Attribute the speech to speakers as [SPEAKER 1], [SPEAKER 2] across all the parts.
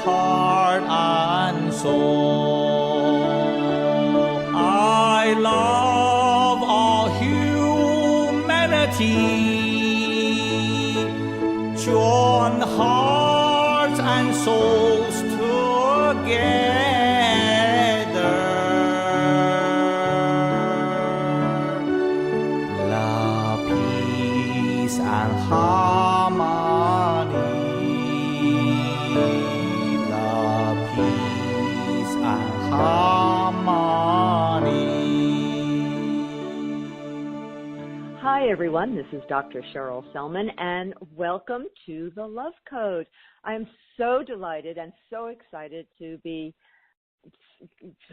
[SPEAKER 1] heart and soul. I love all humanity. Join hearts and souls together. Love, peace, and harmony. Love, peace, and harmony.
[SPEAKER 2] Hi, everyone. This is Dr. Cheryl Selman, and welcome to The Love Code. I am so delighted and so excited to be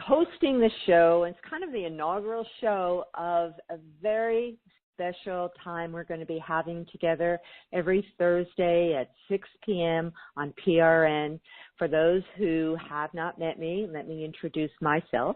[SPEAKER 2] hosting the show. It's kind of the inaugural show of a very special time we're going to be having together every Thursday at 6 p.m. on PRN. For those who have not met me, let me introduce myself.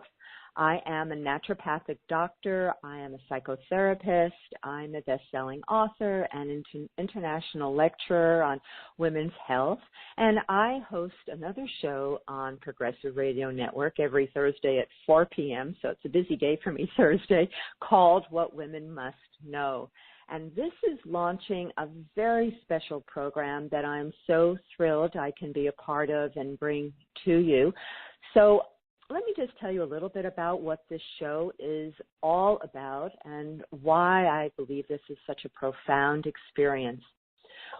[SPEAKER 2] I am a naturopathic doctor. I am a psychotherapist. I'm a best-selling author and international lecturer on women's health. And I host another show on Progressive Radio Network every Thursday at 4 p.m., so it's a busy day for me Thursday, called What Women Must Know. And this is launching a very special program that I'm so thrilled I can be a part of and bring to you. So let me just tell you a little bit about what this show is all about and why I believe this is such a profound experience.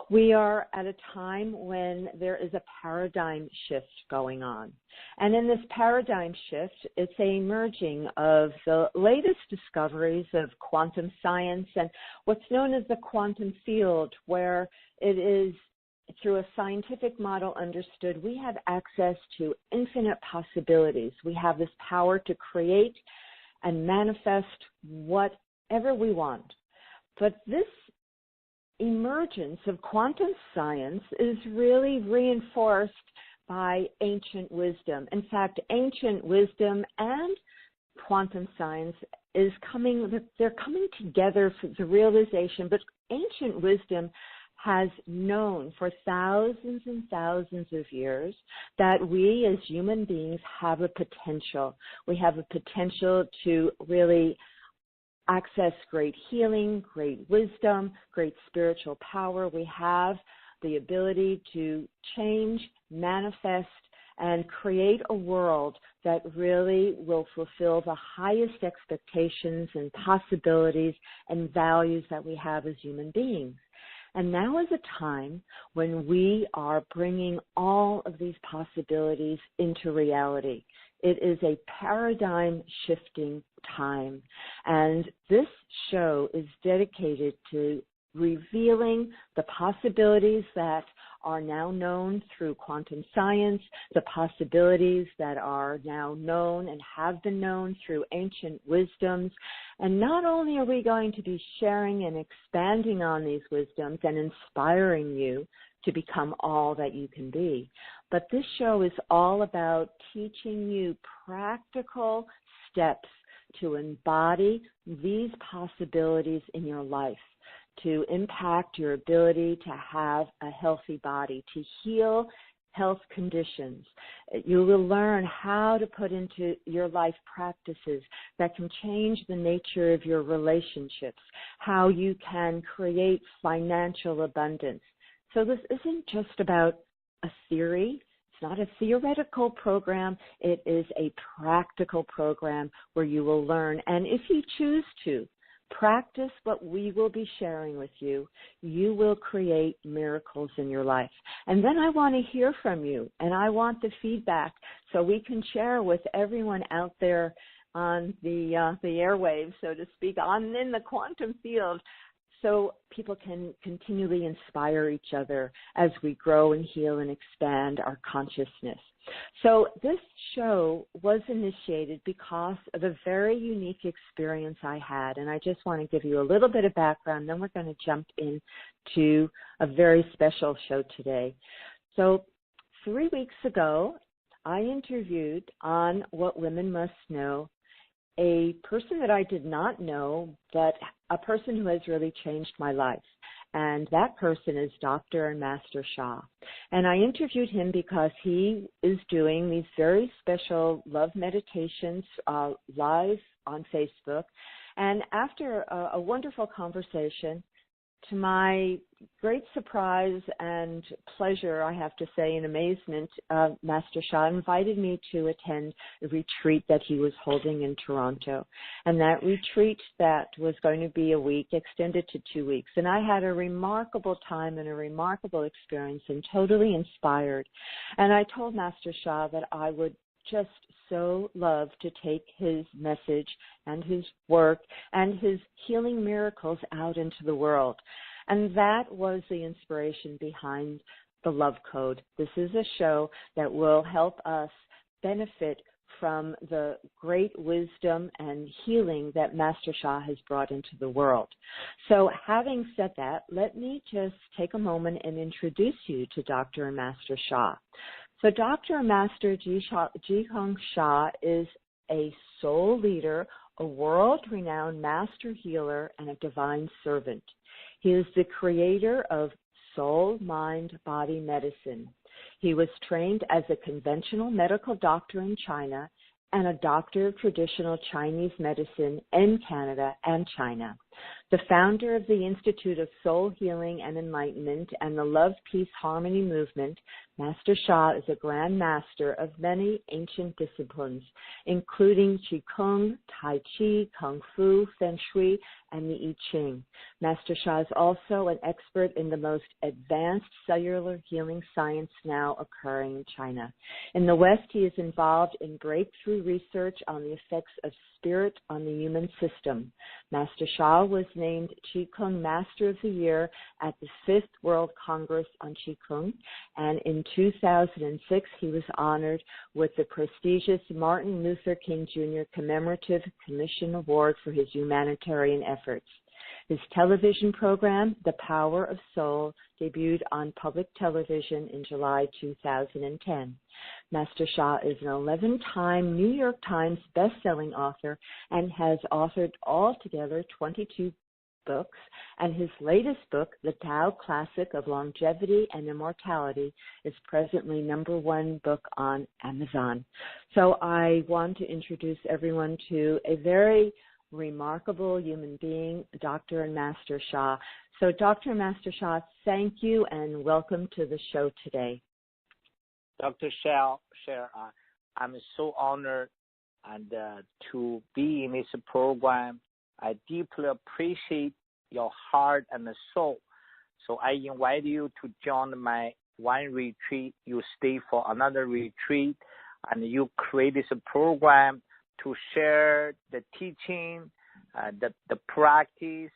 [SPEAKER 2] We are at a time when there is a paradigm shift going on. And in this paradigm shift, it's a merging of the latest discoveries of quantum science and what's known as the quantum field, where it is through a scientific model understood, we have access to infinite possibilities. We have this power to create and manifest whatever we want. But this emergence of quantum science is really reinforced by ancient wisdom. In fact, ancient wisdom and quantum science they're coming together for the realization, but ancient wisdom has known for thousands and thousands of years that we as human beings have a potential. We have a potential to really access great healing, great wisdom, great spiritual power. We have the ability to change, manifest, and create a world that really will fulfill the highest expectations and possibilities and values that we have as human beings. And now is a time when we are bringing all of these possibilities into reality. It is a paradigm shifting time. And this show is dedicated to revealing the possibilities that are now known through quantum science, the possibilities that are now known and have been known through ancient wisdoms. And not only are we going to be sharing and expanding on these wisdoms and inspiring you to become all that you can be, but this show is all about teaching you practical steps to embody these possibilities in your life, to impact your ability to have a healthy body, to heal health conditions. You will learn how to put into your life practices that can change the nature of your relationships, how you can create financial abundance. So this isn't just about a theory. It's not a theoretical program. It is a practical program where you will learn. And if you choose to practice what we will be sharing with you, you will create miracles in your life. And then I want to hear from you, and I want the feedback so we can share with everyone out there on the airwaves, so to speak, in the quantum field, so people can continually inspire each other as we grow and heal and expand our consciousness. So this show was initiated because of a very unique experience I had, and I just want to give you a little bit of background, then we're going to jump into a very special show today. So 3 weeks ago, I interviewed on What Women Must Know a person that I did not know, but a person who has really changed my life. And that person is Dr. and Master Sha. And I interviewed him because he is doing these very special love meditations live on Facebook. And after a wonderful conversation, to my great surprise and pleasure, I have to say, and amazement, Master Sha invited me to attend a retreat that he was holding in Toronto. And that retreat that was going to be a week extended to 2 weeks. And I had a remarkable time and a remarkable experience and totally inspired. And I told Master Sha that I would just so love to take his message and his work and his healing miracles out into the world. And that was the inspiration behind the Love Code. This is a show that will help us benefit from the great wisdom and healing that Master Sha has brought into the world. So having said that, let me just take a moment and introduce you to Dr. and Master Sha. So Dr. and Master Jihong Sha is a soul leader, a world-renowned master healer, and a divine servant. He is the creator of soul, mind, body medicine. He was trained as a conventional medical doctor in China and a doctor of traditional Chinese medicine in Canada and China. The founder of the Institute of Soul Healing and Enlightenment and the Love, Peace, Harmony movement, Master Sha is a grand master of many ancient disciplines, including Qigong, Tai Chi, Kung Fu, Feng Shui, and the I Ching. Master Sha is also an expert in the most advanced cellular healing science now occurring in China. In the West, he is involved in breakthrough research on the effects of spirit on the human system. Master Sha was named Qigong Master of the Year at the 5th World Congress on Qigong, and in 2006 he was honored with the prestigious Martin Luther King Jr. Commemorative Commission Award for his humanitarian efforts. His television program, The Power of Soul, debuted on public television in July 2010. Master Sha is an 11-time New York Times best-selling author and has authored altogether 22 books, and his latest book, The Tao Classic of Longevity and Immortality, is presently #1 book on Amazon. So I want to introduce everyone to a very remarkable human being, Dr. and Master Sha. So Dr. and Master Sha, thank you and welcome to the show today.
[SPEAKER 3] Dr. Cher, I'm so honored and to be in this program. I deeply appreciate your heart and soul. So I invite you to join my one retreat. You stay for another retreat, and you create this program to share the teaching, the practice,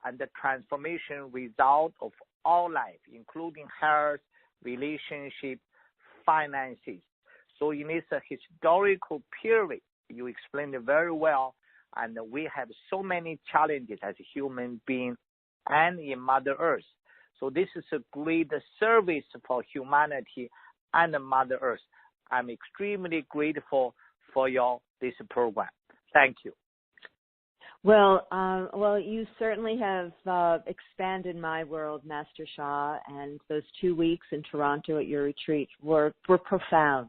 [SPEAKER 3] and the transformation result of all life, including health, relationship, finances. So in this historical period, you explained it very well, and we have so many challenges as a human being and in Mother Earth. So this is a great service for humanity and Mother Earth. I'm extremely grateful for this program. Thank you.
[SPEAKER 2] Well, you certainly have expanded my world, Master Sha, and those 2 weeks in Toronto at your retreat were profound.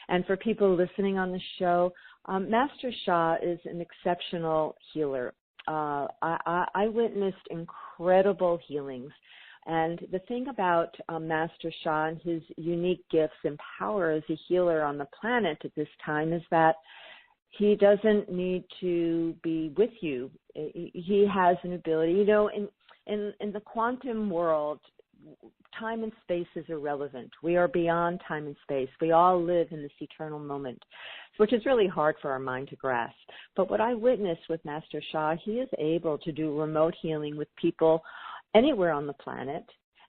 [SPEAKER 2] And for people listening on the show, Master Sha is an exceptional healer. I witnessed incredible healings. And the thing about Master Sha and his unique gifts and power as a healer on the planet at this time is that he doesn't need to be with you. He has an ability, in the quantum world, time and space is irrelevant. We are beyond time and space. We all live in this eternal moment, which is really hard for our mind to grasp. But what I witnessed with Master Sha, he is able to do remote healing with people anywhere on the planet.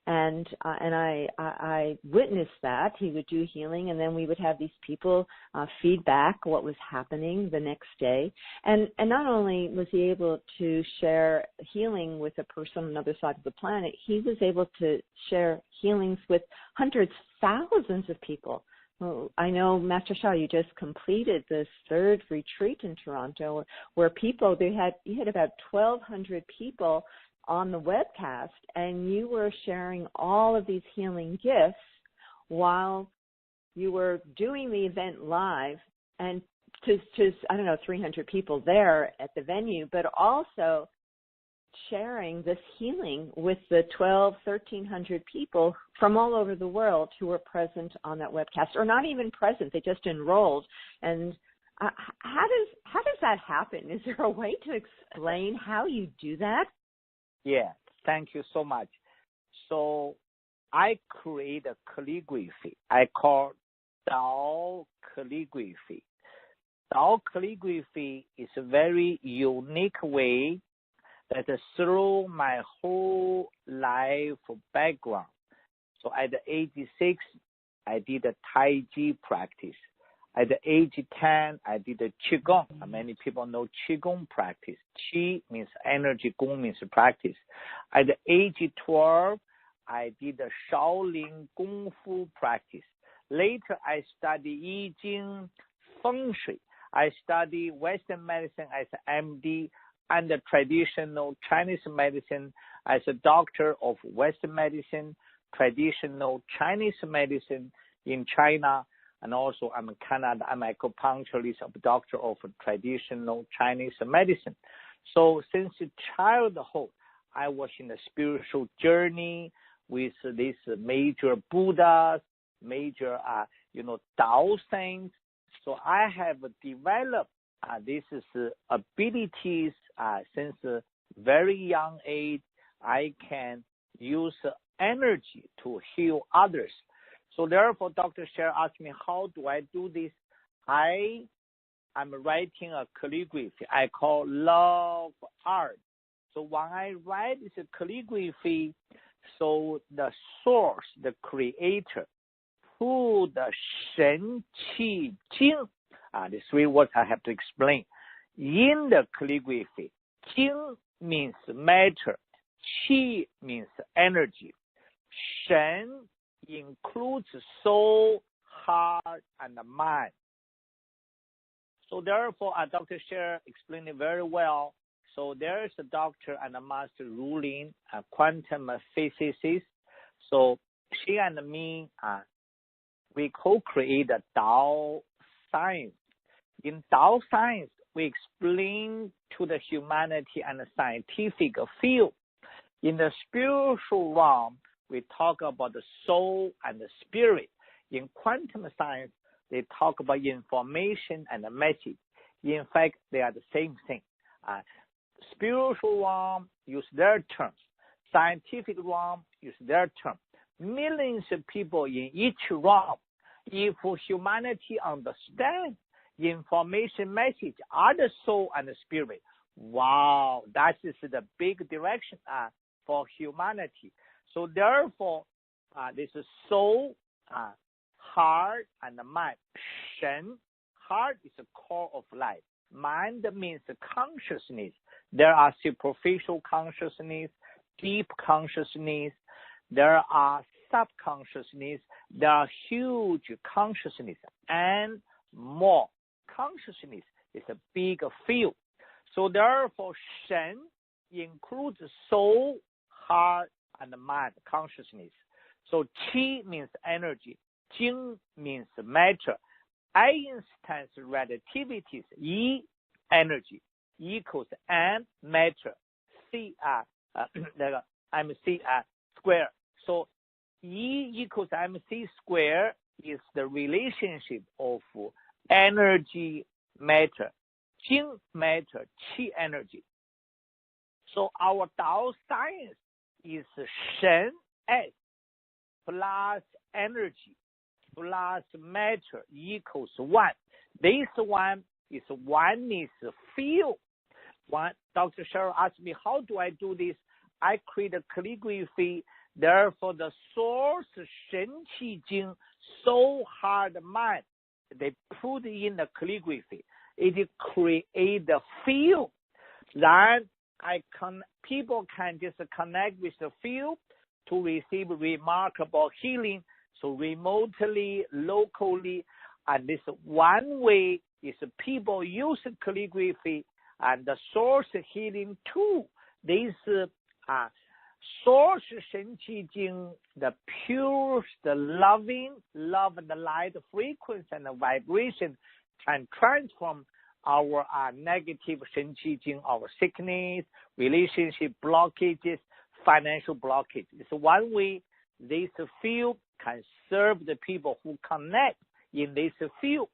[SPEAKER 2] And I witnessed that. He would do healing, and then we would have these people feedback what was happening the next day. And not only was he able to share healing with a person on the other side of the planet, he was able to share healings with hundreds, thousands of people. Well, I know, Master Sha, you just completed this 3rd retreat in Toronto where you had about 1,200 people on the webcast, and you were sharing all of these healing gifts while you were doing the event live, and to I don't know, 300 people there at the venue, but also sharing this healing with the 1,300 people from all over the world who were present on that webcast, or not even present, they just enrolled. And how does that happen? Is there a way to explain how you do that?
[SPEAKER 3] Yeah, thank you so much. So I create a calligraphy I call Tao calligraphy. Tao calligraphy is a very unique way that through my whole life background. So at the age 6, I did a Tai Chi practice. At the age 10, I did a Qigong. Many people know Qigong practice. Qi means energy, Gong means practice. At the age 12, I did a Shaolin Kung Fu practice. Later, I studied I Ching, Feng Shui. I studied Western medicine as an MD and the traditional Chinese medicine as a doctor of Western medicine, traditional Chinese medicine in China, and also I'm in Canada. I'm an acupuncturist, a doctor of traditional Chinese medicine. So since childhood, I was in a spiritual journey with these major Buddhas, major, Tao saints. So I have developed these abilities since a very young age. I can use energy to heal others. So therefore, Dr. Sher asked me, how do I do this? I'm writing a calligraphy I call love art. So when I write this calligraphy, so the source, the creator, who the Shen Qi Jing, the 3 words I have to explain. In the calligraphy, Jing means matter, Qi means energy, Shen includes soul, heart, and mind. So therefore, Dr. Sher explained it very well. So there is a doctor and a master ruling, a quantum physicist. So she and me, we co-create a Tao science. In Tao science, we explain to the humanity and the scientific field. In the spiritual realm, we talk about the soul and the spirit. In quantum science, they talk about information and the message. In fact, they are the same thing. Spiritual realm use their terms. Scientific realm use their terms. Millions of people in each realm. If humanity understands information message are the soul and the spirit, wow, that is the big direction for humanity. So therefore, this is soul, heart, and mind. Shen, heart is the core of life. Mind means consciousness. There are superficial consciousness, deep consciousness. There are subconsciousness. There are huge consciousness and more. Consciousness is a big field. So therefore, Shen includes soul, heart, and mind, consciousness. So Qi means energy. Jing means matter. Einstein's relativity is E, energy, equals M, matter, C, MC square. So E equals MC square is the relationship of energy, matter, Jing, matter, Qi, energy. So our Tao science is Shen S plus energy plus matter equals 1. This one is oneness field. Dr. Cheryl asked me, how do I do this? I create a calligraphy. Therefore, the source, Shen Qi Jing, soul, heart, mind, they put in the calligraphy. It create the field. Then people can just connect with the field to receive remarkable healing. So remotely, locally, and this one way is people use calligraphy and the source healing tool. This Source 神奇经 the pure, the loving, love and the light frequency and the vibration can transform our negative 神奇经, our sickness, relationship blockages, financial blockages. It's one way this field can serve the people who connect in this field.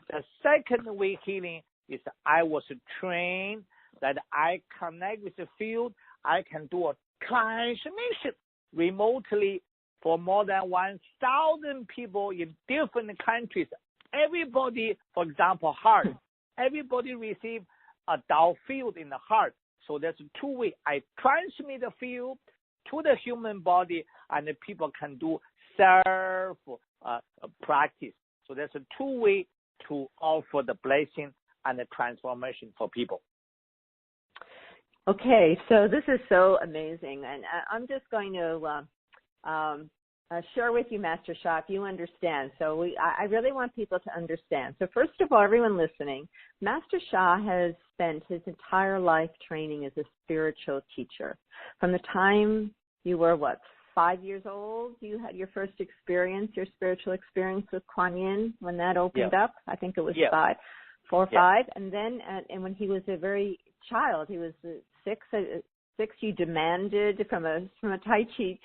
[SPEAKER 3] The second way healing is I was trained that I connect with the field. I can do a transmission remotely for more than 1,000 people in different countries. Everybody, for example, heart, everybody receive a Tao field in the heart. So there's two ways. I transmit the field to the human body, and the people can do self practice. So there's a two way to offer the blessing and the transformation for people.
[SPEAKER 2] Okay, so this is so amazing, and I'm just going to share with you, Master Sha, if you understand. So I really want people to understand. So first of all, everyone listening, Master Sha has spent his entire life training as a spiritual teacher. From the time you were, 5 years old, you had your first experience, your spiritual experience with Kuan Yin when that opened up. I think it was 4 or 5. And then, and when he was a very child, he was 6, you demanded from a Tai Chi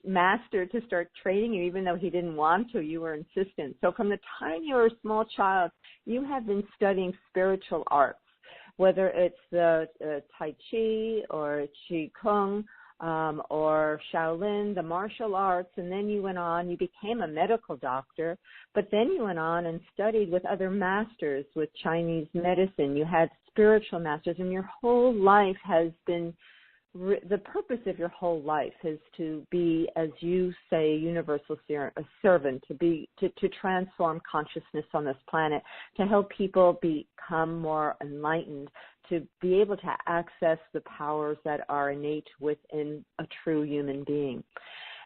[SPEAKER 2] master to start training you, even though he didn't want to. You were insistent. So from the time you were a small child, you have been studying spiritual arts, whether it's the Tai Chi or Qi Kung, or Shaolin, the martial arts, and then you went on, you became a medical doctor, but then you went on and studied with other masters with Chinese medicine. You had spiritual masters, and your whole life has been, the purpose of your whole life is to be, as you say, universal servant, to transform consciousness on this planet, to help people become more enlightened, to be able to access the powers that are innate within a true human being.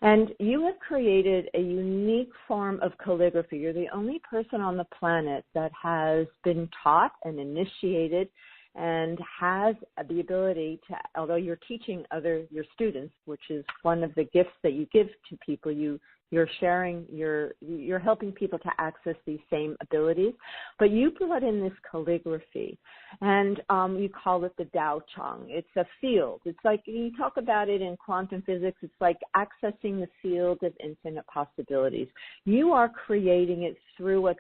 [SPEAKER 2] And you have created a unique form of calligraphy. You're the only person on the planet that has been taught and initiated and has the ability to, although you're teaching your students, which is one of the gifts that you give to people, you're sharing, you're helping people to access these same abilities, but you brought in this calligraphy, and you call it the Dao Chang. It's a field. It's like, you talk about it in quantum physics, it's like accessing the field of infinite possibilities. You are creating it through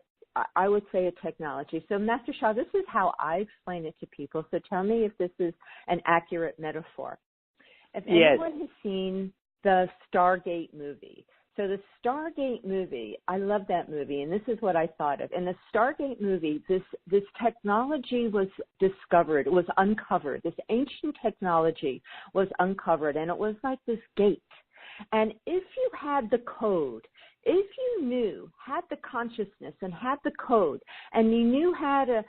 [SPEAKER 2] I would say, a technology. So, Master Sha, this is how I explain it to people. So tell me if this is an accurate metaphor. If anyone has seen the Stargate movie, so the Stargate movie, I love that movie, and this is what I thought of. In the Stargate movie, this technology was discovered, it was uncovered. This ancient technology was uncovered, and it was like this gate. And if you had the code, if you had the consciousness and had the code, and you knew how to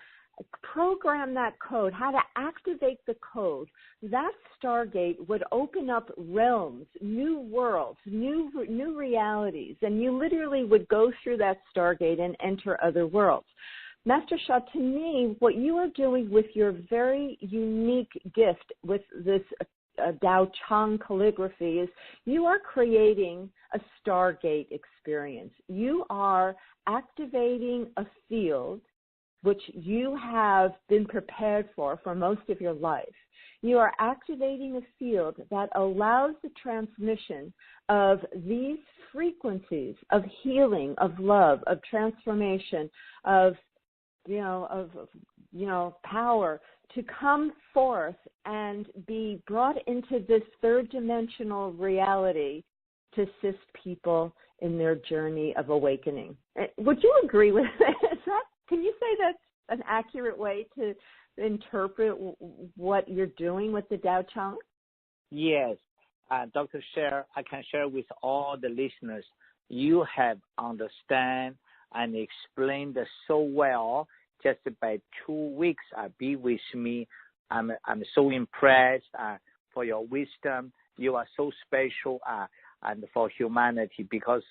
[SPEAKER 2] program that code, how to activate the code, that Stargate would open up realms, new worlds, new realities, and you literally would go through that Stargate and enter other worlds. Master Sha, to me, what you are doing with your very unique gift with this Dao Chang calligraphy is you are creating a Stargate experience. You are activating a field which you have been prepared for most of your life. You are activating a field that allows the transmission of these frequencies of healing, of love, of transformation, of power to come forth and be brought into this third dimensional reality to assist people in their journey of awakening. Would you agree with that? Can you say that's an accurate way to interpret what you're doing with the Dao Chang?
[SPEAKER 3] Yes. Dr. Sher, I can share with all the listeners, you have understand and explained so well. Just by 2 weeks, be with me. I'm so impressed for your wisdom. You are so special and for humanity because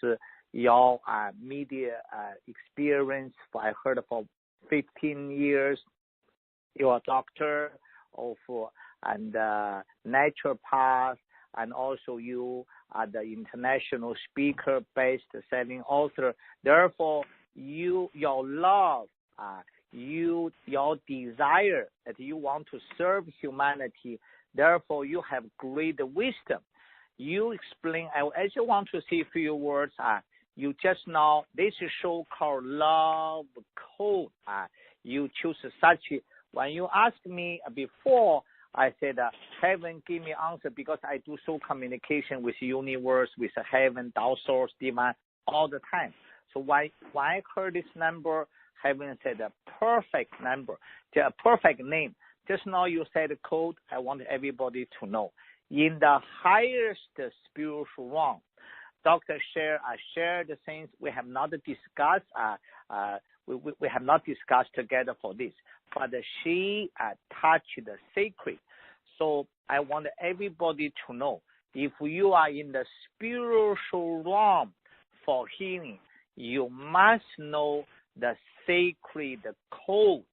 [SPEAKER 3] your media experience, I heard for 15 years. You're a doctor and naturopath and also you are the international speaker, best-selling author. Therefore, your love, your desire that you want to serve humanity. Therefore, you have great wisdom. You explain. I just want to say a few words. You just now, this show called Love Code. You choose such. When you asked me before, I said, heaven give me answer because I do soul communication with universe, with heaven, Tao source, divine, all the time. So when I heard this number, heaven said a perfect number, a perfect name. Just now you said code, I want everybody to know. In the highest spiritual realm, Dr. shared the things we have not discussed. We have not discussed together for this, but she touched the sacred. So I want everybody to know, if you are in the spiritual realm for healing, you must know the sacred code.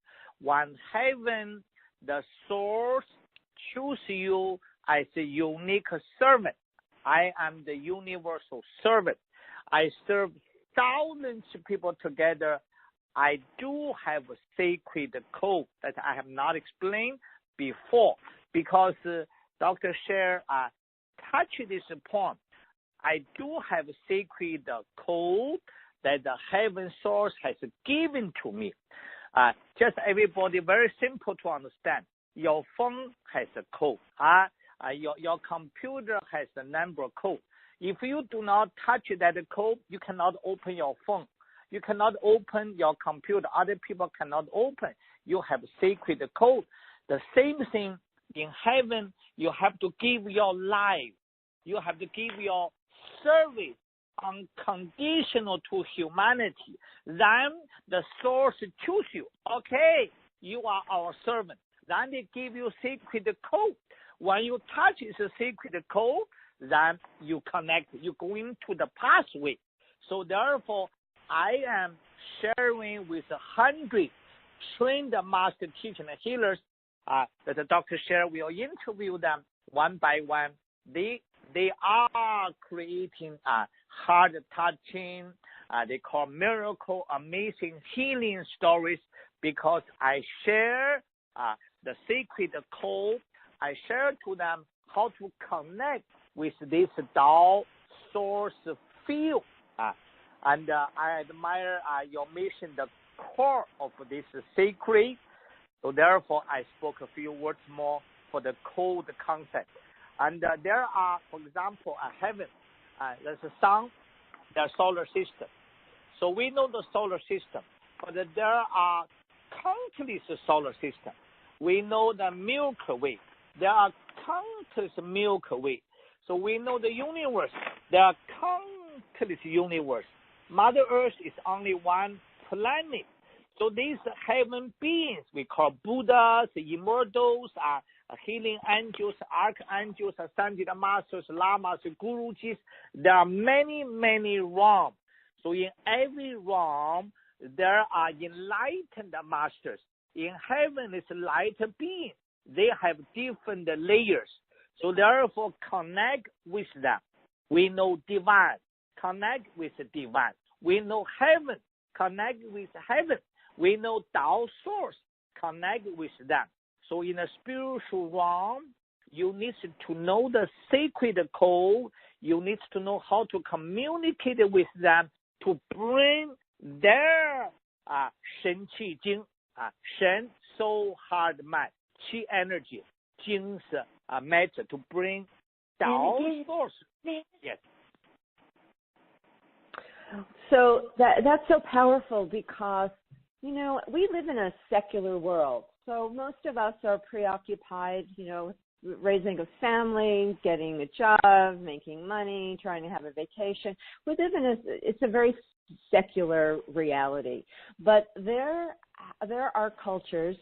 [SPEAKER 3] When heaven, the source, choose you as a unique servant, I am the universal servant. I serve thousands of people together. I do have a sacred code that I have not explained before because Dr. Sher touched this point. I do have a sacred code that the heaven source has given to me. Just everybody, very simple to understand. Your phone has a code. Your computer has a number code. If you do not touch that code, you cannot open your phone. You cannot open your computer. Other people cannot open. You have sacred code. The same thing in heaven, you have to give your life. You have to give your service unconditional to humanity. Then the source choose you. Okay, you are our servant. Then they give you sacred code. When you touch the sacred code, then you connect. You go into the pathway. So therefore, I am sharing with 100 trained master teachers and healers that the Dr. Sher will interview them one by one. They are creating heart touching, they call miracle, amazing healing stories because I share the sacred code. I share to them how to connect with this Tao source field. And I admire your mission, the core of this sacred. So therefore, I spoke a few words more for the code concept. And there are, for example, heaven. There's a sun, there's solar system. So we know the solar system, but there are countless solar systems. We know the Milky Way. There are countless Milky Way. So we know the universe. There are countless universe. Mother Earth is only one planet. So these heaven beings, we call Buddhas, immortals, healing angels, archangels, ascended masters, lamas, gurujis. There are many, many realms. So in every realm, there are enlightened masters. In heaven is light beings. They have different layers. So therefore, connect with them. We know divine. Connect with divine. We know heaven. Connect with heaven. We know Tao source. Connect with them. So in a spiritual realm, you need to know the sacred code. You need to know how to communicate with them to bring their Shen Qi Jing, Shen, soul, heart, mind, Qi energy, Jing's matter to bring Tao source. Yes.
[SPEAKER 2] So that's so powerful because, you know, we live in a secular world. So most of us are preoccupied, you know, raising a family, getting a job, making money, trying to have a vacation. We live in it's a very secular reality. But there there are cultures.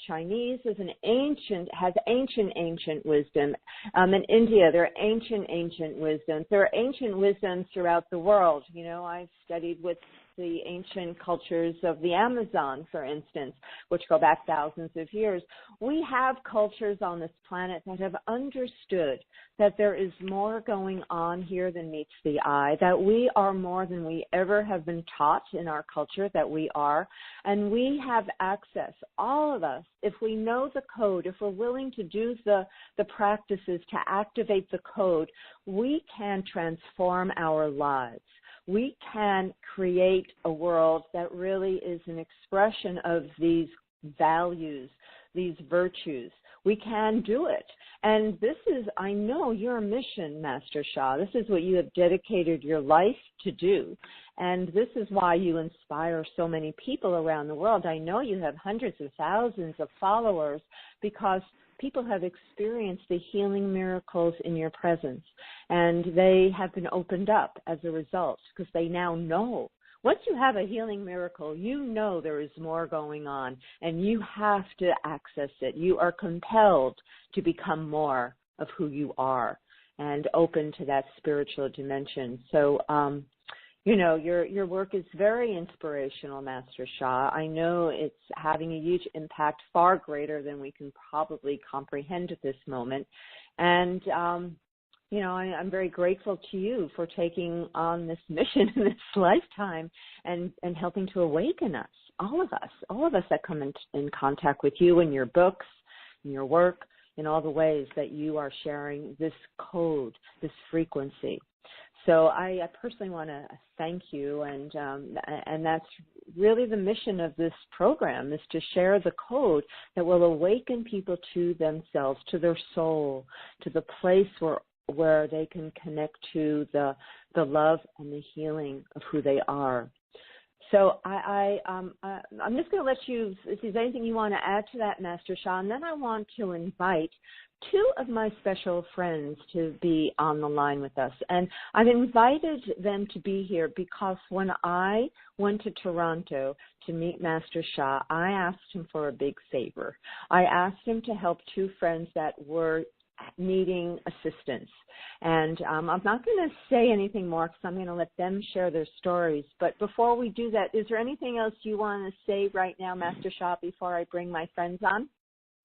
[SPEAKER 2] Chinese has ancient wisdom. In India, there are ancient wisdoms. There are ancient wisdoms throughout the world. You know, I've studied with the ancient cultures of the Amazon, for instance, which go back thousands of years. We have cultures on this planet that have understood that there is more going on here than meets the eye, that we are more than we ever have been taught in our culture that we are, and we have access, all of us, if we know the code, if we're willing to do the practices to activate the code, we can transform our lives. We can create a world that really is an expression of these values, these virtues. We can do it. And this is, I know, your mission, Master Sha. This is what you have dedicated your life to do. And this is why you inspire so many people around the world. I know you have hundreds of thousands of followers because people have experienced the healing miracles in your presence, and they have been opened up as a result because they now know. Once you have a healing miracle, you know there is more going on, and you have to access it. You are compelled to become more of who you are and open to that spiritual dimension. So, you know, your work is very inspirational, Master Sha. I know it's having a huge impact, far greater than we can probably comprehend at this moment. And, you know, I'm very grateful to you for taking on this mission in this lifetime and helping to awaken us, all of us that come in contact with you in your books, in your work, in all the ways that you are sharing this code, this frequency. So I personally want to thank you, and that's really the mission of this program, is to share the code that will awaken people to themselves, to their soul, to the place where they can connect to the love and the healing of who they are. So I'm just going to let you, if there's anything you want to add to that, Master Sha, and then I want to invite two of my special friends to be on the line with us. And I've invited them to be here because when I went to Toronto to meet Master Sha, I asked him for a big favor. I asked him to help two friends that were needing assistance. And I'm not going to say anything more because I'm going to let them share their stories. But before we do that, is there anything else you want to say right now, Master Sha, before I bring my friends on?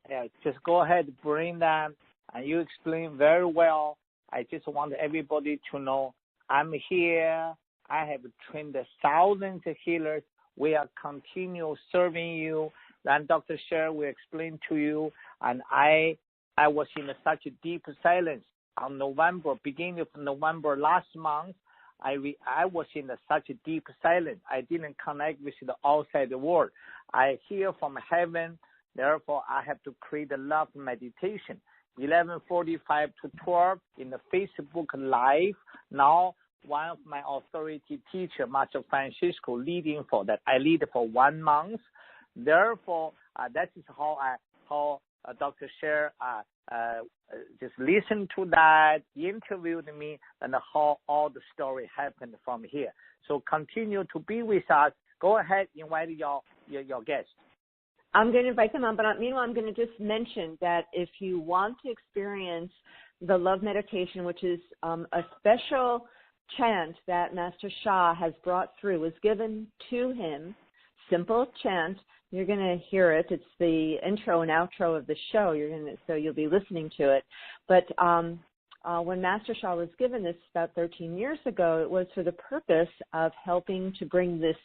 [SPEAKER 3] Yeah, just go ahead, bring them, and you explain very well. I just want everybody to know I'm here. I have trained thousands of healers. We are continue serving you. Then Dr. Sher will explain to you. And I was in such a deep silence on beginning of November last month. I was in such a deep silence. I didn't connect with the outside world. I hear from heaven. Therefore, I have to create a love meditation, 11:45 to 12 in the Facebook Live. Now, one of my authority teacher, Master Francisco, leading for that. I lead for 1 month. Therefore, that is how Dr. Sher just listened to that, interviewed me, and how all the story happened from here. So continue to be with us. Go ahead, invite your guests.
[SPEAKER 2] I'm going to invite them on, but meanwhile, I'm going to just mention that if you want to experience the love meditation, which is a special chant that Master Sha has brought through, was given to him, simple chant. You're going to hear it. It's the intro and outro of the show. So you'll be listening to it. But when Master Sha was given this about 13 years ago, it was for the purpose of helping to bring this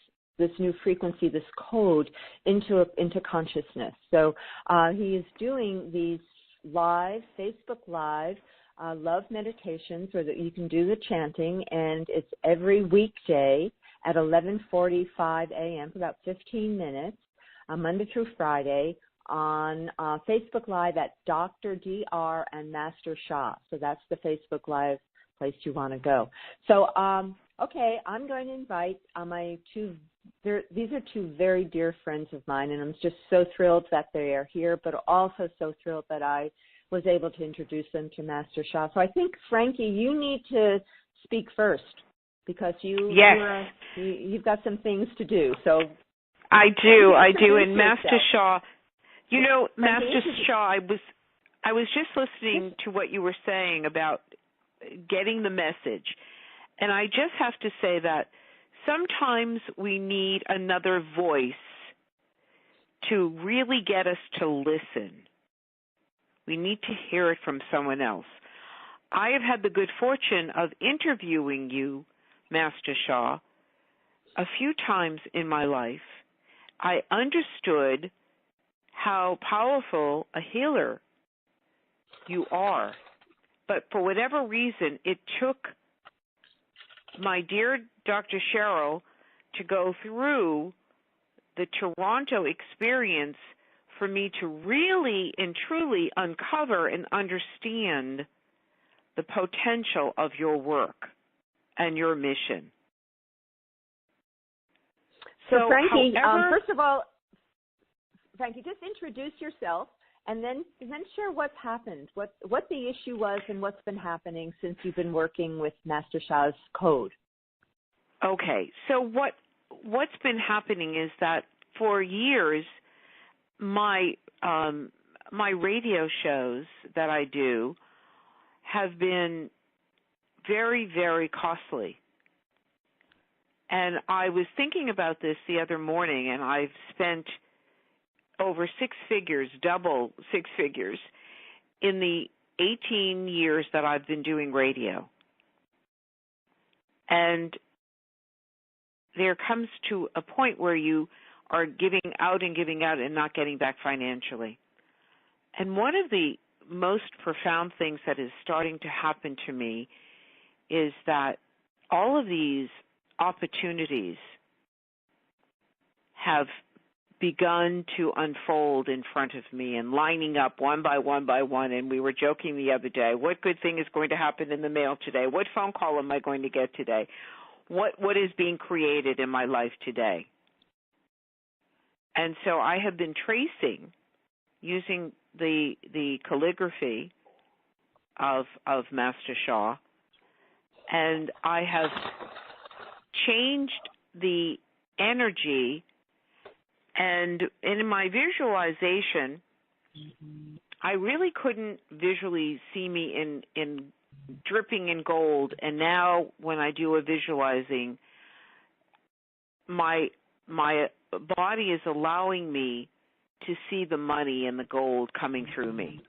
[SPEAKER 2] new frequency, this code, into consciousness. So he is doing these live, Facebook Live, love meditations where you can do the chanting, and it's every weekday at 11:45 a.m. for about 15 minutes, Monday through Friday, on Facebook Live at Dr. Dr. and Master Sha. So that's the Facebook Live place you want to go. So, okay, I'm going to invite my two. These are two very dear friends of mine, and I'm just so thrilled that they are here, but also so thrilled that I was able to introduce them to Master Sha. So I think, Frankie, you need to speak first because you've got some things to do. So
[SPEAKER 4] I do. And
[SPEAKER 2] Introduce
[SPEAKER 4] Master
[SPEAKER 2] yourself.
[SPEAKER 4] Sha, you know,
[SPEAKER 2] Frankie,
[SPEAKER 4] Master Sha, I was just listening to what you were saying about getting the message. And I just have to say that sometimes we need another voice to really get us to listen. We need to hear it from someone else. I have had the good fortune of interviewing you, Master Sha, a few times in my life. I understood how powerful a healer you are. But for whatever reason, it took my dear Dr. Cheryl to go through the Toronto experience for me to really and truly uncover and understand the potential of your work and your mission.
[SPEAKER 2] So Frankie,
[SPEAKER 4] however,
[SPEAKER 2] first of all, Frankie, just introduce yourself and then share what's happened, what the issue was and what's been happening since you've been working with Master Sha's code.
[SPEAKER 4] Okay, so what's been happening is that for years, my radio shows that I do have been very, very costly. And I was thinking about this the other morning, and I've spent over double six figures, in the 18 years that I've been doing radio. And there comes to a point where you are giving out and not getting back financially. And one of the most profound things that is starting to happen to me is that all of these opportunities have begun to unfold in front of me and lining up one by one. And we were joking the other day, what good thing is going to happen in the mail today? What phone call am I going to get today? What is being created in my life today? And so I have been tracing using the calligraphy of Master Sha, and I have changed the energy. And in my visualization, I really couldn't visually see me in dripping in gold. And now when I do a visualizing, my body is allowing me to see the money and the gold coming through me.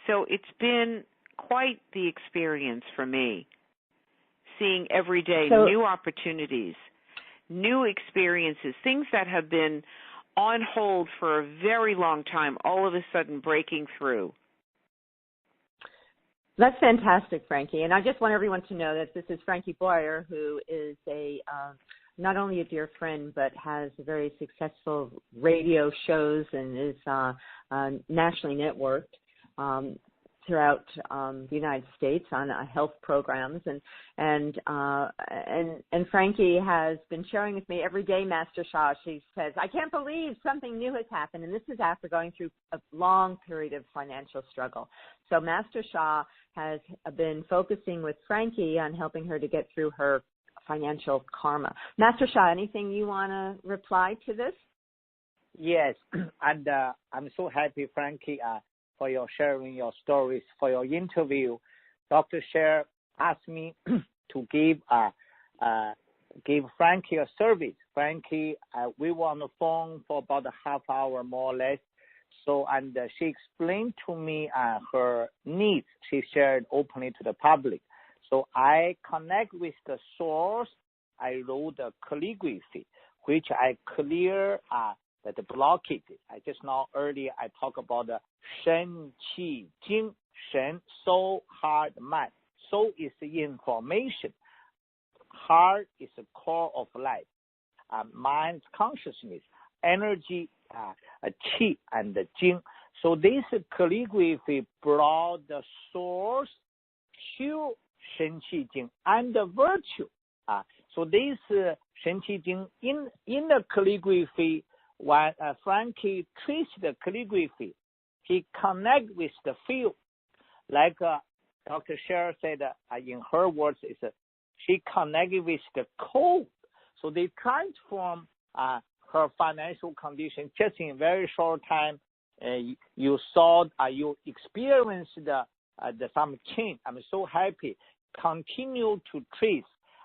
[SPEAKER 4] So it's been quite the experience for me, seeing every day new opportunities, new experiences, things that have been on hold for a very long time, all of a sudden breaking through.
[SPEAKER 2] That's fantastic, Frankie. And I just want everyone to know that this is Frankie Boyer, who is not only a dear friend, but has very successful radio shows and is nationally networked throughout the United States on health programs, and Frankie has been sharing with me every day, Master Sha. She says, "I can't believe something new has happened," and this is after going through a long period of financial struggle. So Master Sha has been focusing with Frankie on helping her to get through her financial karma. Master Sha, anything you want to reply to this?
[SPEAKER 3] Yes, and I'm so happy, Frankie, for your sharing your stories, for your interview. Dr. Sher asked me to give Frankie a service. Frankie, we were on the phone for about a half hour, more or less. So, and she explained to me her needs. She shared openly to the public. So I connect with the source. I wrote a calligraphy, which I clear the blockages. I just now earlier I talked about the Shen, Qi, Jing, Shen, soul, heart, mind. Soul is the information. Heart is the core of life. Mind, consciousness, energy, Qi, and the Jing. So this calligraphy brought the source to Shen, Qi, Jing, and the virtue. So this Shen, Qi, Jing in the calligraphy. When Frankie traced the calligraphy, he connect with the field. Like Dr. Sher said, in her words, it's she connected with the code. So they transform her financial condition just in a very short time. You saw, you experienced some change. I'm so happy. Continue to trace.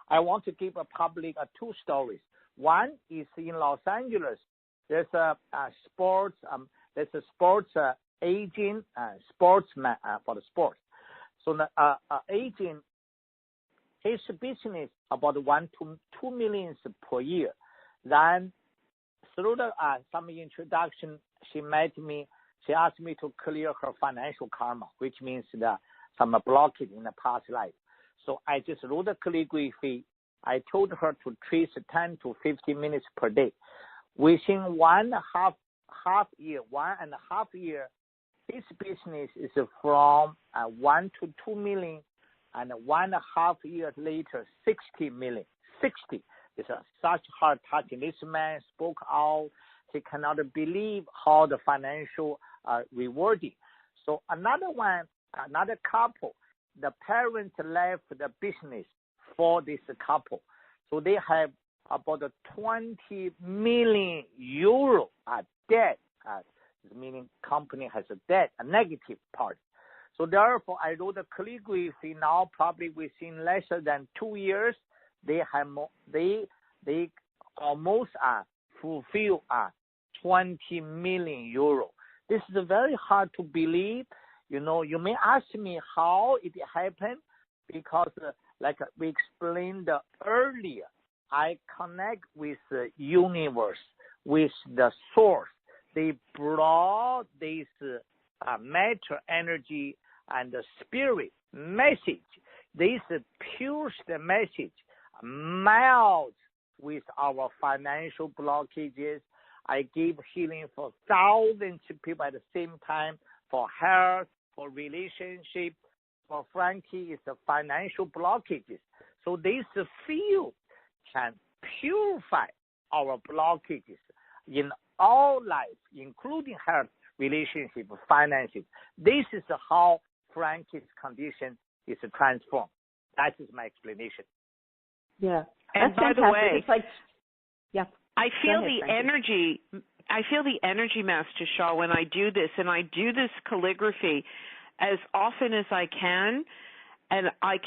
[SPEAKER 3] I want to give a public two stories. One is in Los Angeles. There's a sports agent, sportsman for the sports. So the agent, his business about 1 to 2 million per year. Then through some introduction, she met me. She asked me to clear her financial karma, which means some blockage in the past life. So I just wrote a calligraphy. I told her to trace 10 to 15 minutes per day. Within 1.5 year, his business is from 1 to 2 million, and 1.5 years later, 60 million. 60. It's such hard touching. This man spoke out. He cannot believe how the financial rewarding. So another couple, the parents left the business for this couple. So they have about 20 million euro debt, meaning company has a debt, a negative part. So therefore, I wrote a calligraphy. Now probably within less than 2 years, they almost fulfill 20 million euro. This is very hard to believe. You know, you may ask me how it happened, because like we explained earlier, I connect with the universe, with the source. They brought this matter, energy, and the spirit message. This pure message melts with our financial blockages. I give healing for thousands of people at the same time, for health, for relationship. For Frankie, it's the financial blockages. So this field can purify our blockages in all life, including health, relationship, finances. This is how Frankie's condition is transformed. That is my explanation.
[SPEAKER 2] Yeah.
[SPEAKER 4] And by the way,
[SPEAKER 2] it's like, yeah.
[SPEAKER 4] I feel
[SPEAKER 2] ahead,
[SPEAKER 4] the
[SPEAKER 2] Frankie.
[SPEAKER 4] energy. I feel the energy, Master Sha, when I do this, and I do this calligraphy as often as I can. And I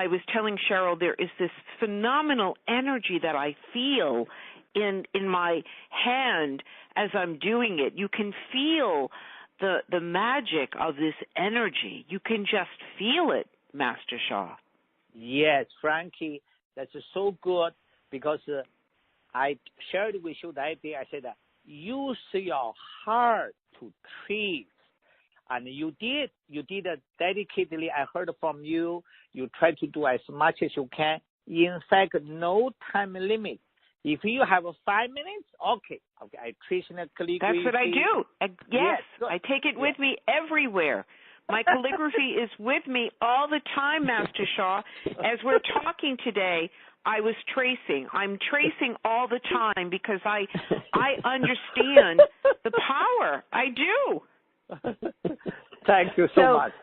[SPEAKER 4] was telling Cheryl, there is this phenomenal energy that I feel in my hand as I'm doing it. You can feel the magic of this energy. You can just feel it, Master Sha.
[SPEAKER 3] Yes, Frankie, that's so good, because I shared with you that day. I said that use your heart to treat. And you did dedicatedly. I heard from you. You try to do as much as you can. In fact, no time limit. If you have 5 minutes, okay. I trace in a calligraphy.
[SPEAKER 4] That's what I do. Yes, I take it with me everywhere. My calligraphy is with me all the time, Master Sha. As we're talking today, I was tracing. I'm tracing all the time because I understand the power. I do.
[SPEAKER 3] Thank you so much.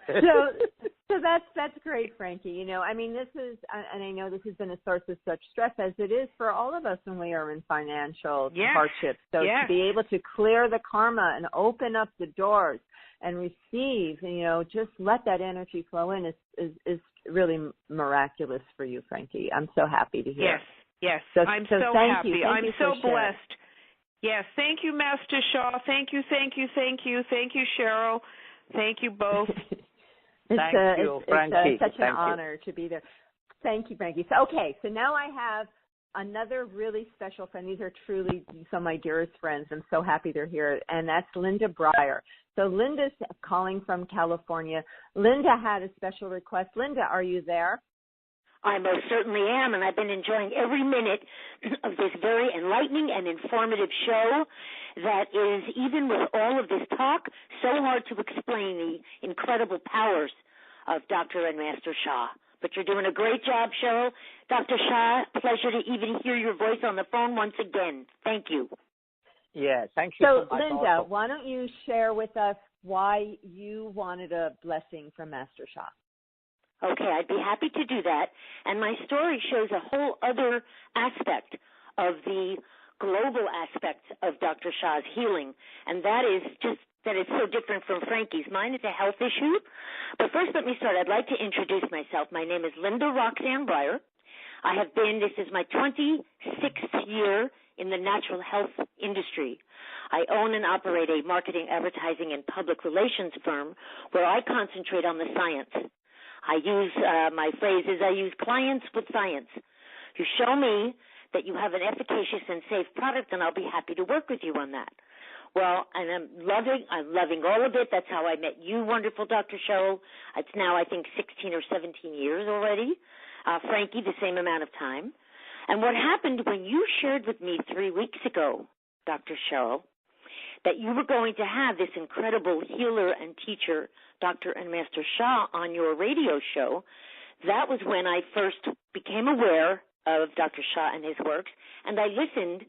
[SPEAKER 2] So that's great, Frankie. You know, I mean, this is, and I know this has been a source of such stress as it is for all of us when we are in financial hardship. So to be able to clear the karma and open up the doors and receive, you know, just let that energy flow in is really miraculous for you, Frankie. I'm so happy to hear.
[SPEAKER 4] Yes.
[SPEAKER 2] So,
[SPEAKER 4] I'm so happy. I'm so blessed. Yes, thank you, Master Sha. Thank you, Cheryl. Thank you both.
[SPEAKER 3] Thank you, Frankie.
[SPEAKER 2] It's such an honor to be there. Thank you, Frankie. So now I have another really special friend. These are truly some of my dearest friends. I'm so happy they're here, and that's Linda Breyer. So Linda's calling from California. Linda had a special request. Linda, are you there?
[SPEAKER 5] I most certainly am, and I've been enjoying every minute of this very enlightening and informative show that is, even with all of this talk, so hard to explain the incredible powers of Dr. and Master Sha. But you're doing a great job, Cheryl. Dr. Sha, pleasure to even hear your voice on the phone once again. Thank you.
[SPEAKER 3] Yeah, thank you so much.
[SPEAKER 2] Linda,
[SPEAKER 3] also.
[SPEAKER 2] why don't you share with us why you wanted a blessing from Master Sha?
[SPEAKER 5] Okay, I'd be happy to do that. And my story shows a whole other aspect of the global aspects of Dr. Sha's healing, and that is just that it's so different from Frankie's. Mine is a health issue. But first, let me start. I'd like to introduce myself. My name is Linda Roxanne Breyer. This is my 26th year in the natural health industry. I own and operate a marketing, advertising, and public relations firm where I concentrate on the science. My phrase is I use clients with science. You show me that you have an efficacious and safe product, and I'll be happy to work with you on that. Well, and I'm loving all of it. That's how I met you, wonderful Dr. Cheryl. It's now, I think, 16 or 17 years already. Frankie, the same amount of time. And what happened when you shared with me 3 weeks ago, Dr. Cheryl, that you were going to have this incredible healer and teacher, Dr. and Master Sha, on your radio show, that was when I first became aware of Dr. Sha and his works, and I listened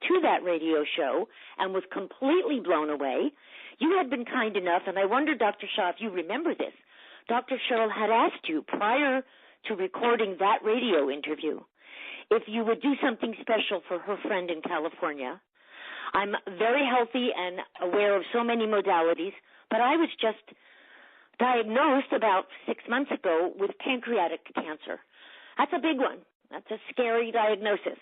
[SPEAKER 5] to that radio show and was completely blown away. You had been kind enough, and I wonder, Dr. Sha, if you remember this. Dr. Cheryl had asked you prior to recording that radio interview if you would do something special for her friend in California. I'm very healthy and aware of so many modalities, but I was just diagnosed about 6 months ago with pancreatic cancer. That's a big one. That's a scary diagnosis.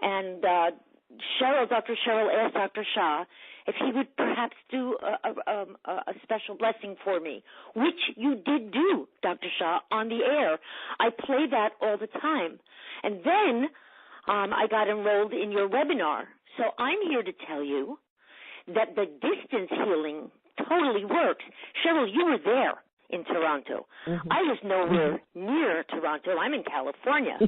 [SPEAKER 5] And Dr. Cheryl asked Dr. Sha if he would perhaps do a special blessing for me, which you did do, Dr. Sha, on the air. I play that all the time. And then I got enrolled in your webinar. So I'm here to tell you that the distance healing totally works. Cheryl, you were there in Toronto. Mm-hmm. I was nowhere near Toronto. I'm in California.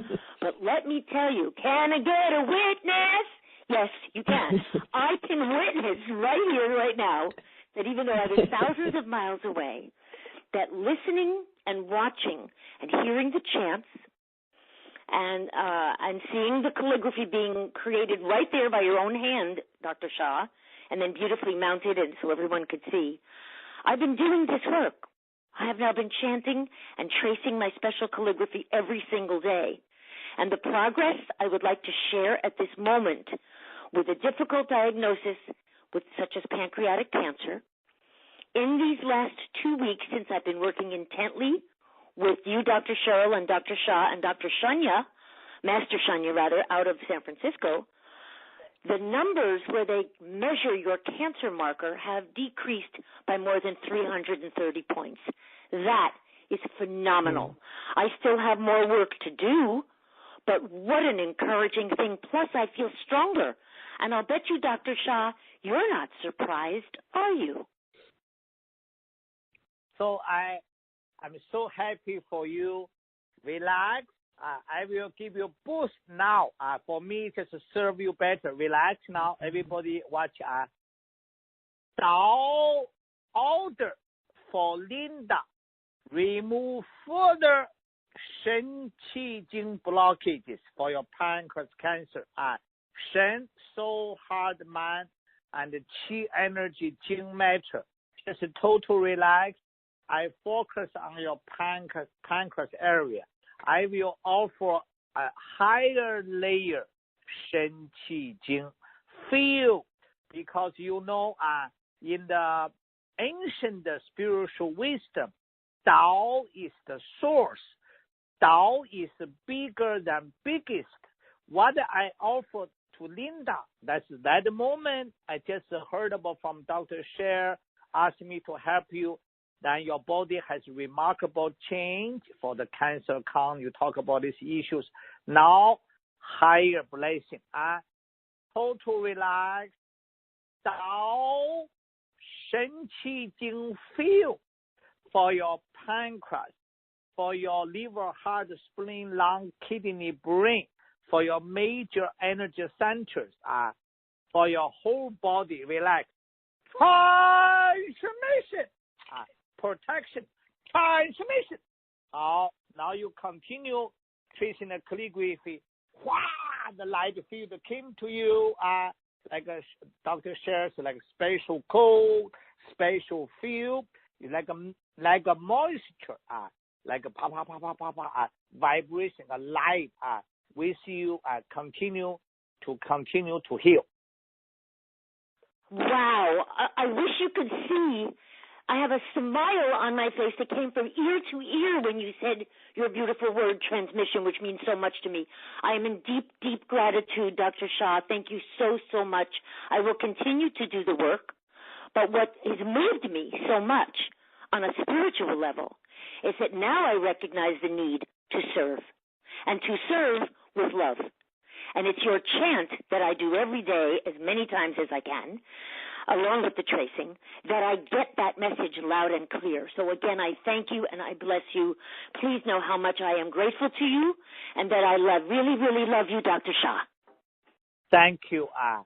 [SPEAKER 5] But let me tell you, can I get a witness? Yes, you can. I can witness right here, right now, that even though I was thousands of miles away, that listening and watching and hearing the chants and seeing the calligraphy being created right there by your own hand, Dr. Sha, and then beautifully mounted and so everyone could see, I've been doing this work. I have now been chanting and tracing my special calligraphy every single day. And the progress I would like to share at this moment with a difficult diagnosis such as pancreatic cancer. In these last 2 weeks since I've been working intently with you, Dr. Cheryl, and Dr. Sha, and Dr. Shunya, Master Shunya rather, out of San Francisco, the numbers where they measure your cancer marker have decreased by more than 330 points. That is phenomenal. I still have more work to do, but what an encouraging thing. Plus, I feel stronger. And I'll bet you, Dr. Sha, you're not surprised, are you?
[SPEAKER 3] So I'm so happy for you. Relax. I will give you a boost now. For me, just to serve you better. Relax now. Everybody watch. Down order for Linda. Remove further Shen Qi Jing blockages for your pancreas cancer. Shen, soul, heart, mind, and Qi energy, Jing matter. Just total relax. I focus on your pancreas area. I will offer a higher layer, Shen Qi Jing. Feel, because you know, in the ancient spiritual wisdom, Tao is the source. Tao is bigger than biggest. What I offer to Linda, that's that moment I just heard about from Dr. Sher, asked me to help you. Then your body has remarkable change for the cancer count. You talk about these issues. Now, higher blessing. Total relax. Dao Shen Qi Jing feel for your pancreas, for your liver, heart, spleen, lung, kidney, brain, for your major energy centers, for your whole body, relax. Transmission, protection, transmission. Now you continue tracing the calligraphy. The light field came to you, like Dr. shares, like special cold, special field, like a moisture, like a vibration, a light with you, continue to heal.
[SPEAKER 5] Wow. I wish you could see. I have a smile on my face that came from ear to ear when you said your beautiful word, transmission, which means so much to me. I am in deep, deep gratitude, Dr. Shah. Thank you so, so much. I will continue to do the work. But what has moved me so much on a spiritual level is that now I recognize the need to serve, and to serve with love. And it's your chant that I do every day, as many times as I can, along with the tracing, that I get that message loud and clear. So again, I thank you and I bless you. Please know how much I am grateful to you and that I really, really love you, Dr. Shah.
[SPEAKER 3] Thank you. I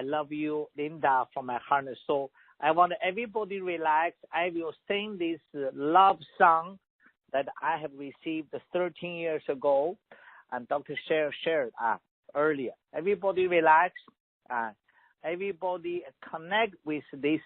[SPEAKER 3] love you, Linda, from my heart and soul. I want everybody relax. I will sing this love song that I have received 13 years ago, and Dr. shared earlier. Everybody relax. Everybody connect with this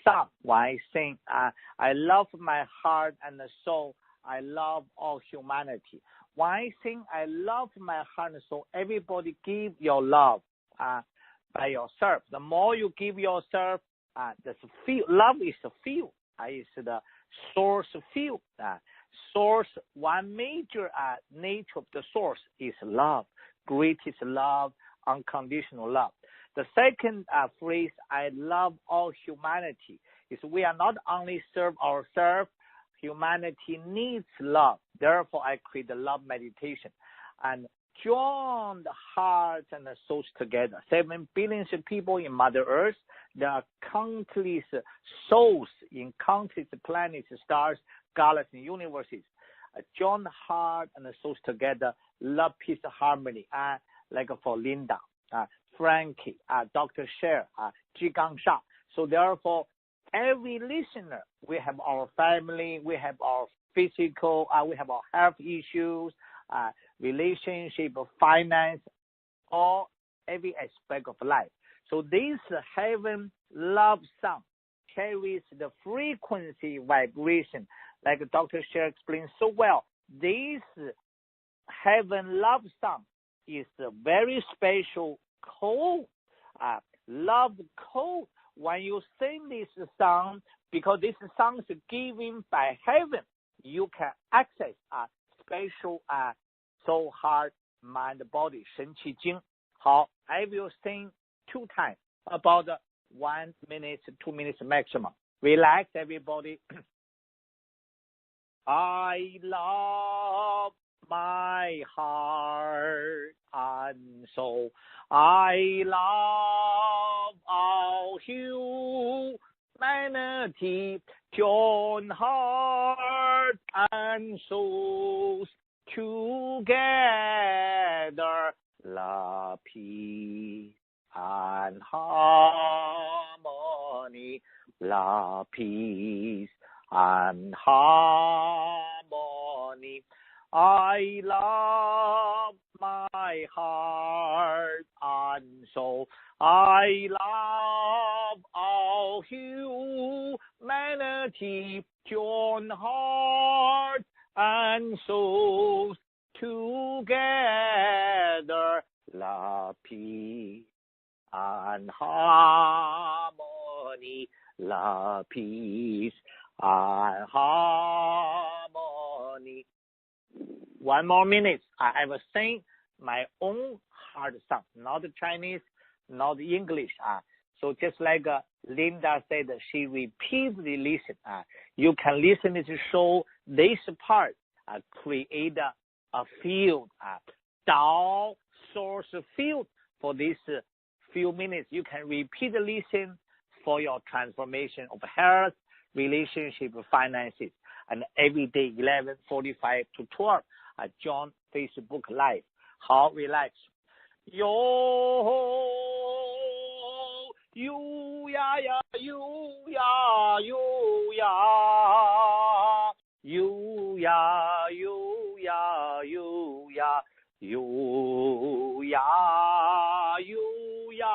[SPEAKER 3] song while I sing. I love my heart and soul. I love all humanity. When I sing, I love my heart and soul. Everybody give your love by yourself. The more you give yourself, the feel. Love is a feel. It's the source feel. Source, one major nature of the source is love. Greatest love, unconditional love. The second phrase, I love all humanity, is we are not only serve ourselves, humanity needs love. Therefore, I create the love meditation and join the hearts and the souls together. 7 billion people in Mother Earth. There are countless souls in countless planets, stars, galaxies, universes. Join the heart and the souls together. Love, peace, harmony. Like for Linda, Frankie, Dr. Sher, Jigang Sha. So therefore, every listener, we have our family, we have our physical, we have our health issues, relationship, finance, all every aspect of life. So this heaven love song carries the frequency vibration, like Dr. Sher explained so well. This heaven love song is a very special code, love code. When you sing this song, because this song is given by heaven, you can access special soul, heart, mind, body, 神气经. How I will sing 2 times, about 1 minute, 2 minutes maximum. Relax, everybody. I love my heart and soul. I love all humanity. Join heart and souls together. Love, peace, and harmony. Love, peace, and harmony. I love my heart and soul. I love all humanity. Join heart and souls together. Love, peace, and harmony. Love, peace, and harmony. 1 more minute. I will sing my own heart song, not Chinese, not English. So just like Linda said, she repeatedly listen. You can listen to the show. This part create a field, Tao source field for this few minutes. You can repeatedly listen for your transformation of health, relationship, finances. And every day, 11:45 to 12, join Facebook Live. How relax. Yo, you ya ya, you ya, you ya, you ya, you ya, you ya, you ya, you ya,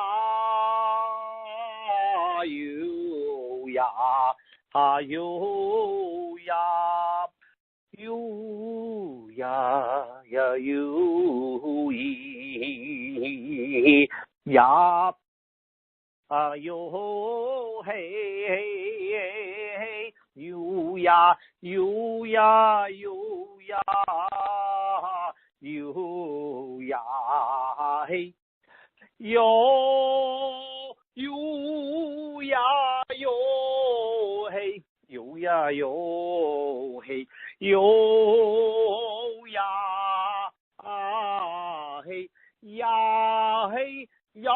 [SPEAKER 3] you ya, you ya. you ya ya you yi ya yo hey hey hey you ya you ya you ya you ya hey yo you ya yo hey yo ya yo hey yo ya hey ya hey ya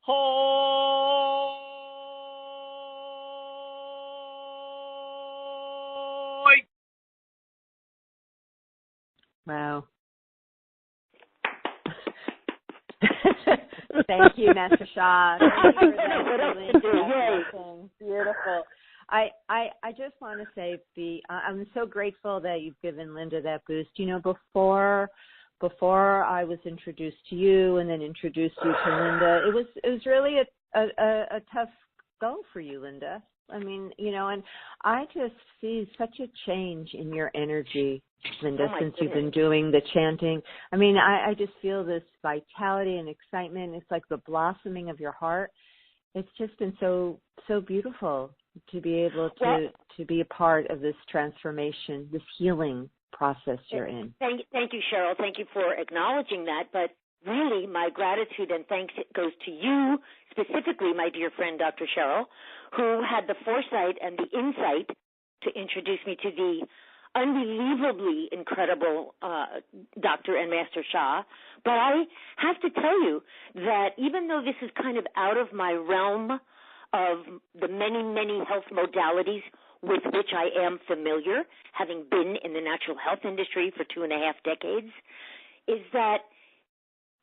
[SPEAKER 3] hoy.
[SPEAKER 2] Wow. Thank you, Master Shah. Thank you for that healing thing. Beautiful. I just want to say I'm so grateful that you've given Linda that boost. You know, before I was introduced to you and then introduced you to Linda, it was really a tough go for you, Linda. I mean, you know, and I just see such a change in your energy, Linda, since you've been doing the chanting. I mean, I just feel this vitality and excitement. It's like the blossoming of your heart. It's just been so beautiful to be able to be a part of this transformation, this healing process you're in.
[SPEAKER 5] Thank you, Cheryl. Thank you for acknowledging that. But really, my gratitude and thanks goes to you, specifically, my dear friend, Dr. Cheryl, who had the foresight and the insight to introduce me to the unbelievably incredible Dr. and Master Shah. But I have to tell you that even though this is kind of out of my realm of the many, many health modalities with which I am familiar, having been in the natural health industry for 2.5 decades, is that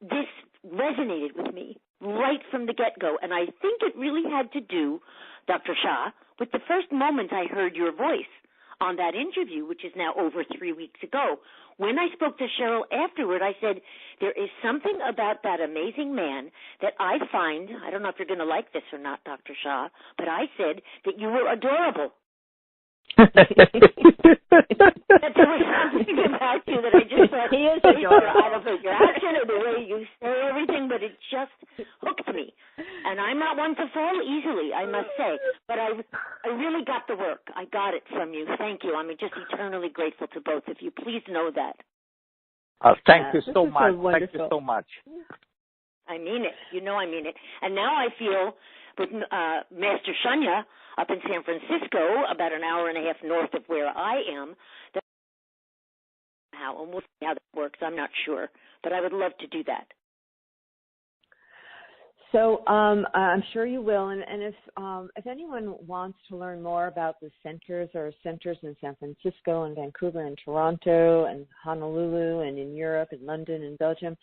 [SPEAKER 5] this resonated with me right from the get-go. And I think it really had to do, Dr. Shah, with the first moment I heard your voice on that interview, which is now over 3 weeks ago. When I spoke to Cheryl afterward, I said, there is something about that amazing man that I find, I don't know if you're going to like this or not, Dr. Shah, but I said that you were adorable. That there was something about you that I just thought,
[SPEAKER 2] he is adorable.
[SPEAKER 5] I don't know your accent or the way you say everything, but it just hooked me. And I'm not one to fall easily, I must say. But I really got the work. I got it from you. Thank you. I'm just eternally grateful to both of you. Please know that.
[SPEAKER 3] Thank you so much.
[SPEAKER 2] Thank
[SPEAKER 3] you so much.
[SPEAKER 5] I mean it. You know I mean it. And now I feel with Master Shanya up in San Francisco, about an hour and a half north of where I am, that and we'll see how that works. I'm not sure, but I would love to do that.
[SPEAKER 2] So I'm sure you will. And if anyone wants to learn more about the centers, there are centers in San Francisco and Vancouver and Toronto and Honolulu and in Europe and London and Belgium,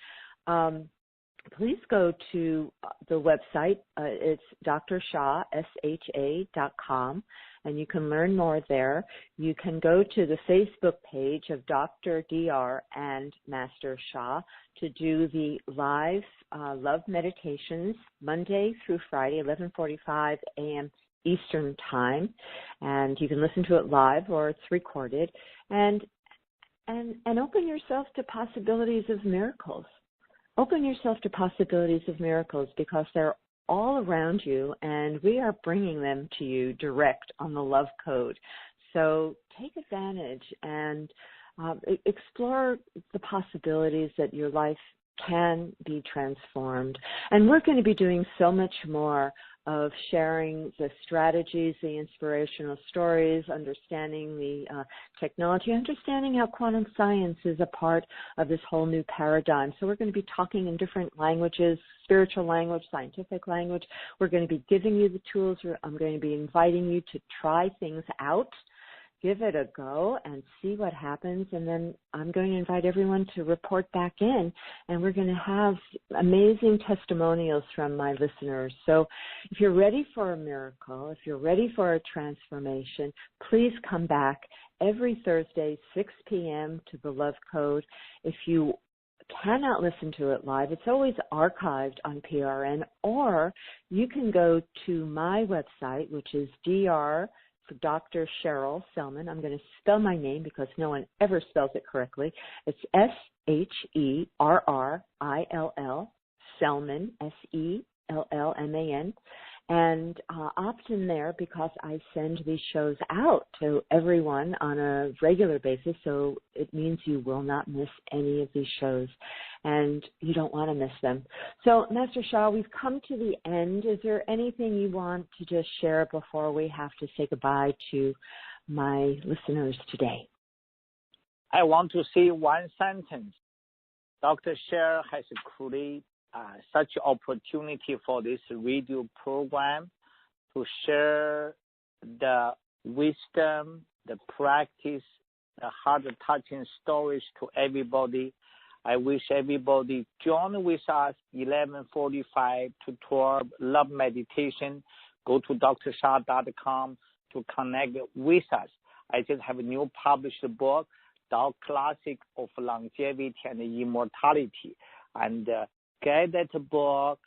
[SPEAKER 2] please go to the website. It's drsha, SHA.com, and you can learn more there. You can go to the Facebook page of Dr. DR and Master Shah to do the live love meditations Monday through Friday, 11:45 a.m. Eastern Time, and you can listen to it live or it's recorded, and open yourself to possibilities of miracles. Open yourself to possibilities of miracles because they're all around you, and we are bringing them to you direct on the Love Code. So take advantage and explore the possibilities that your life can be transformed. And we're going to be doing so much more of sharing the strategies, the inspirational stories, understanding the technology, understanding how quantum science is a part of this whole new paradigm. So we're going to be talking in different languages, spiritual language, scientific language. We're going to be giving you the tools. I'm going to be inviting you to try things out. Give it a go and see what happens, and then I'm going to invite everyone to report back in, and we're going to have amazing testimonials from my listeners. So if you're ready for a miracle, if you're ready for a transformation, please come back every Thursday, 6 p.m. to the Love Code. If you cannot listen to it live, it's always archived on PRN, or you can go to my website, which is DR for Dr. Cheryl Selman. I'm going to spell my name because no one ever spells it correctly. It's SHERRILL, Selman, SELLMAN. And opt in there because I send these shows out to everyone on a regular basis, so it means you will not miss any of these shows, and you don't want to miss them. So, Master Sha, we've come to the end. Is there anything you want to just share before we have to say goodbye to my listeners today?
[SPEAKER 3] I want to say one sentence. Dr. Sher has created such opportunity for this radio program to share the wisdom, the practice, the heart-touching stories to everybody. I wish everybody join with us 11:45 to 12 Love Meditation. Go to drsha.com to connect with us. I just have a new published book, The Classic of Longevity and Immortality. And get that book.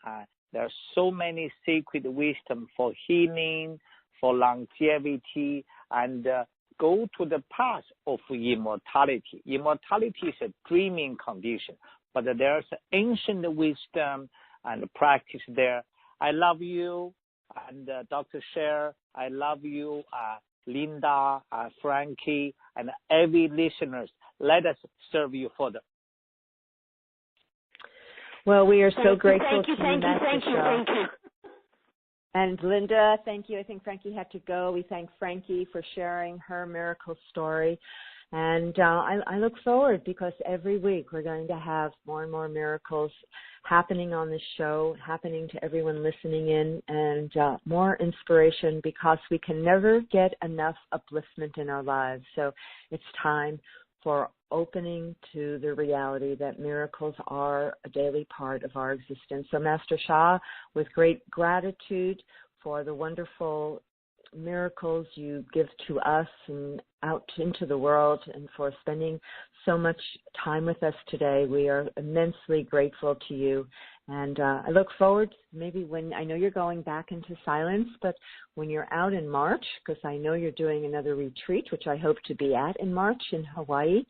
[SPEAKER 3] There are so many sacred wisdom for healing, for longevity, and go to the path of immortality. Immortality is a dreaming condition, but there's ancient wisdom and practice there. I love you, and Dr. Sher, I love you, Linda, Frankie, and every listeners. Let us serve you further.
[SPEAKER 2] Well, we are so grateful to you,
[SPEAKER 5] thank you.
[SPEAKER 2] And Linda, thank you. I think Frankie had to go. We thank Frankie for sharing her miracle story. And I look forward because every week we're going to have more and more miracles happening on this show, happening to everyone listening in, and more inspiration because we can never get enough upliftment in our lives. So it's time for opening to the reality that miracles are a daily part of our existence. So Master Sha, with great gratitude for the wonderful miracles you give to us and out into the world, and for spending so much time with us today, we are immensely grateful to you. And I look forward, maybe when, I know you're going back into silence, but when you're out in March, because I know you're doing another retreat, which I hope to be at in March in Hawaii,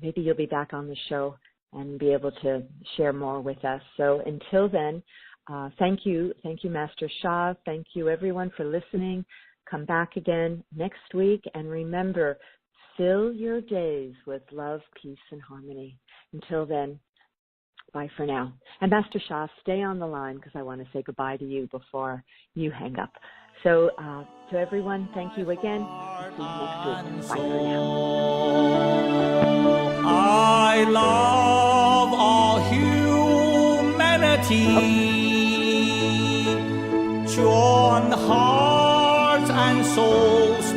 [SPEAKER 2] maybe you'll be back on the show and be able to share more with us. So until then, thank you, Master Sha. Thank you, everyone, for listening. Come back again next week, and remember, fill your days with love, peace, and harmony. Until then, bye for now. And Master Sha, stay on the line because I want to say goodbye to you before you hang up. So to everyone, thank you again. See you next week. Bye for now.
[SPEAKER 1] I love all humanity. Join hearts and souls